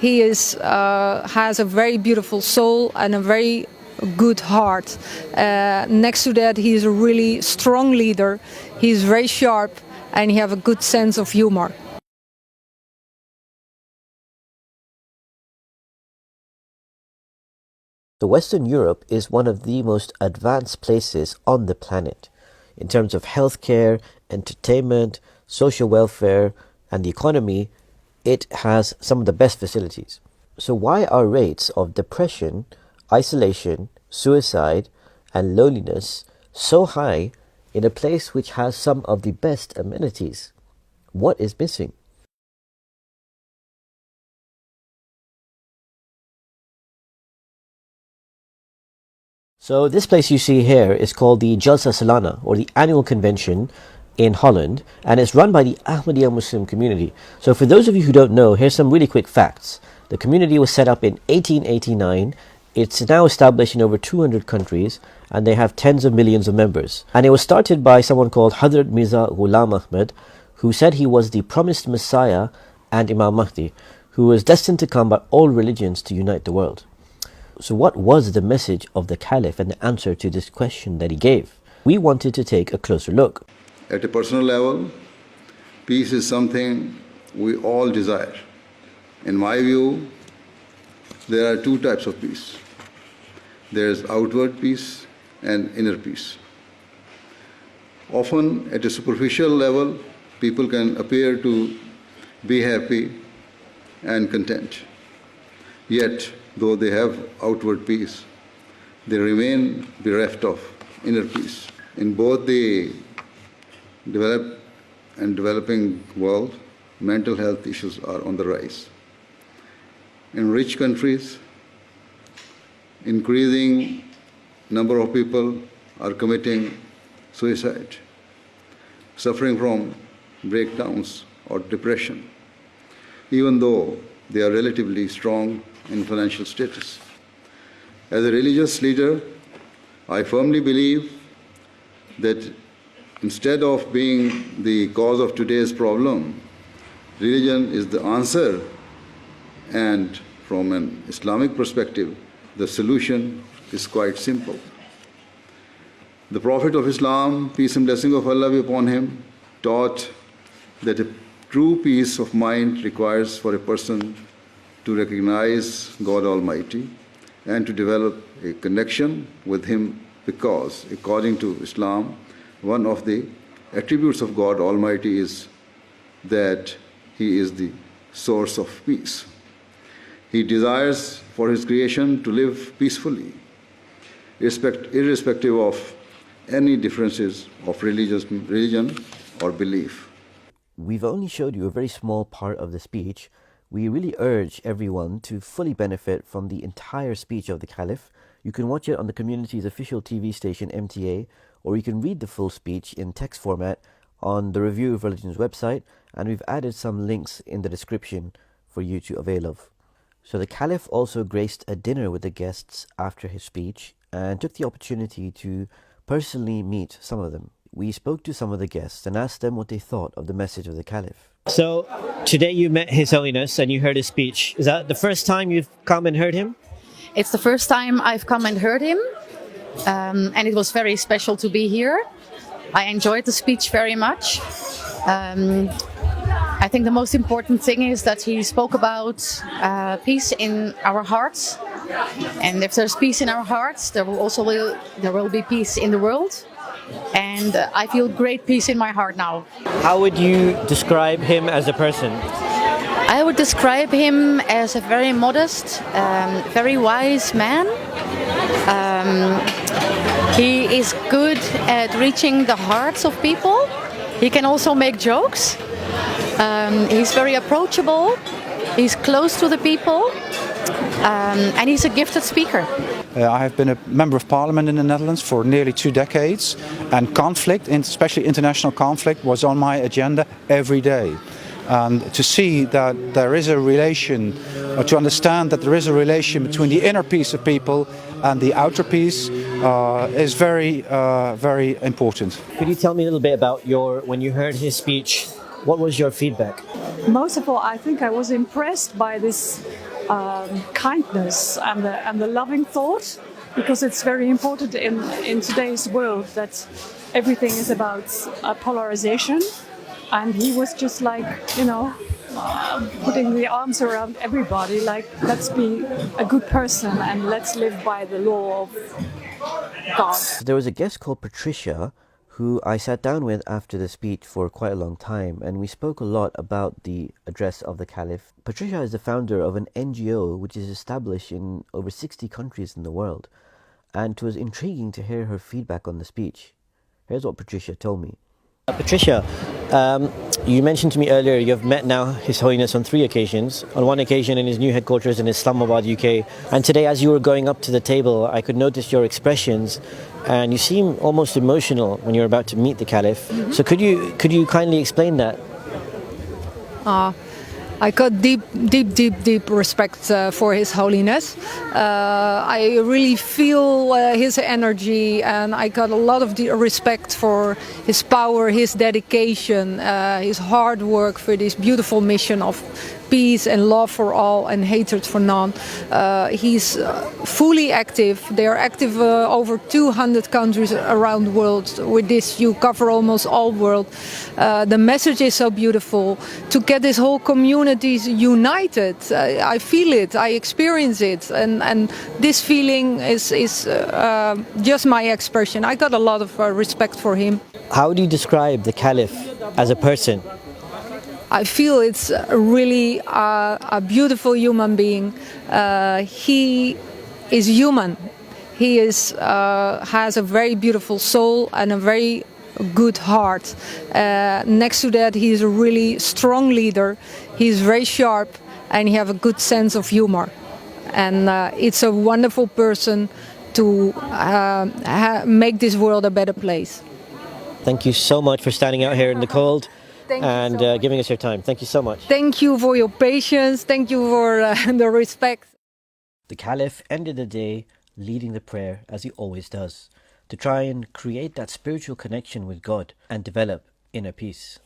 he has a very beautiful soul and a very good heart. Next to that, he is a really strong leader. He is very sharp and he has a good sense of humor. So Western Europe is one of the most advanced places on the planet in terms of healthcare, entertainment, social welfare, and the economy. It has some of the best facilities. So why are rates of depression, isolation, suicide, and loneliness so high in a place which has some of the best amenities? What is missing? So this place you see here is called the Jalsa Salana, or the annual convention in Holland, and it's run by the Ahmadiyya Muslim community. So for those of you who don't know, here's some really quick facts. The community was set up in 1889. It's now established in over 200 countries, and they have tens of millions of members. And it was started by someone called Hazrat Mirza Ghulam Ahmad, who said he was the promised Messiah and Imam Mahdi, who was destined to come by all religions to unite the world. So what was the message of the Caliph and the answer to this question that he gave? We wanted to take a closer look. At a personal level, peace is something we all desire. In my view, there are two types of peace. There is outward peace and inner peace. Often, at a superficial level, people can appear to be happy and content. Yet, though they have outward peace, they remain bereft of inner peace. In both the developed and developing world, mental health issues are on the rise. In rich countries, increasing number of people are committing suicide, suffering from breakdowns or depression, even though they are relatively strong in financial status. As a religious leader, I firmly believe that instead of being the cause of today's problem, religion is the answer, and from an Islamic perspective, the solution is quite simple. The Prophet of Islam, peace and blessing of Allah be upon him, taught that a true peace of mind requires for a person to recognize God Almighty and to develop a connection with Him, because, according to Islam, one of the attributes of God Almighty is that He is the source of peace. He desires for His creation to live peacefully, irrespective of any differences of religion or belief. We've only showed you a very small part of the speech. We really urge everyone to fully benefit from the entire speech of the Caliph. You can watch it on the community's official TV station MTA, or you can read the full speech in text format on the Review of Religion's website, and we've added some links in the description for you to avail of. So the Caliph also graced a dinner with the guests after his speech and took the opportunity to personally meet some of them. We spoke to some of the guests and asked them what they thought of the message of the Caliph. So, today you met His Holiness and you heard his speech. Is that the first time you've come and heard him? It's the first time I've come and heard him, and it was very special to be here. I enjoyed the speech very much. I think the most important thing is that he spoke about peace in our hearts, and if there's peace in our hearts, there will be peace in the world. And I feel great peace in my heart now. How would you describe him as a person? I would describe him as a very modest, very wise man. He is good at reaching the hearts of people. He can also make jokes. He's very approachable. He's close to the people. And he's a gifted speaker. I have been a Member of Parliament in the Netherlands for nearly 2 decades, and conflict, especially international conflict, was on my agenda every day. And to see that there is a relation, or to understand that there is a relation between the inner peace of people and the outer peace is very, very important. Could you tell me a little bit about when you heard his speech, What was your feedback? Most of all, I think I was impressed by this kindness and the loving thought, because it's very important in today's world that everything is about polarization. And he was just like, putting the arms around everybody, like, let's be a good person and let's live by the law of God. There was a guest called Patricia who I sat down with after the speech for quite a long time, and we spoke a lot about the address of the Caliph. Patricia is the founder of an NGO which is established in over 60 countries in the world, and it was intriguing to hear her feedback on the speech. Here's what Patricia told me. Patricia, you mentioned to me earlier you've met now His Holiness on 3 occasions. On one occasion in his new headquarters in Islamabad, UK. And today, as you were going up to the table, I could notice your expressions, and you seem almost emotional when you're about to meet the Caliph. Mm-hmm. So could you kindly explain that? I got deep respect for His Holiness. I really feel his energy, and I got a lot of respect for his power, his dedication, his hard work for this beautiful mission of peace and love for all and hatred for none. He's fully active. They are active over 200 countries around the world. With this, you cover almost all world. The message is so beautiful. To get this whole community united, I feel it, I experience it, and this feeling is just my expression. I got a lot of respect for him. How do you describe the Caliph as a person? I feel it's really a beautiful human being. He is human. He has a very beautiful soul and a very good heart. Next to that, he is a really strong leader. He's very sharp, and he has a good sense of humor. And it's a wonderful person to make this world a better place. Thank you so much for standing out here in the cold. And giving us your time. Thank you so much. Thank you for your patience. Thank you for the respect. The Caliph ended the day leading the prayer, as he always does, to try and create that spiritual connection with God and develop inner peace.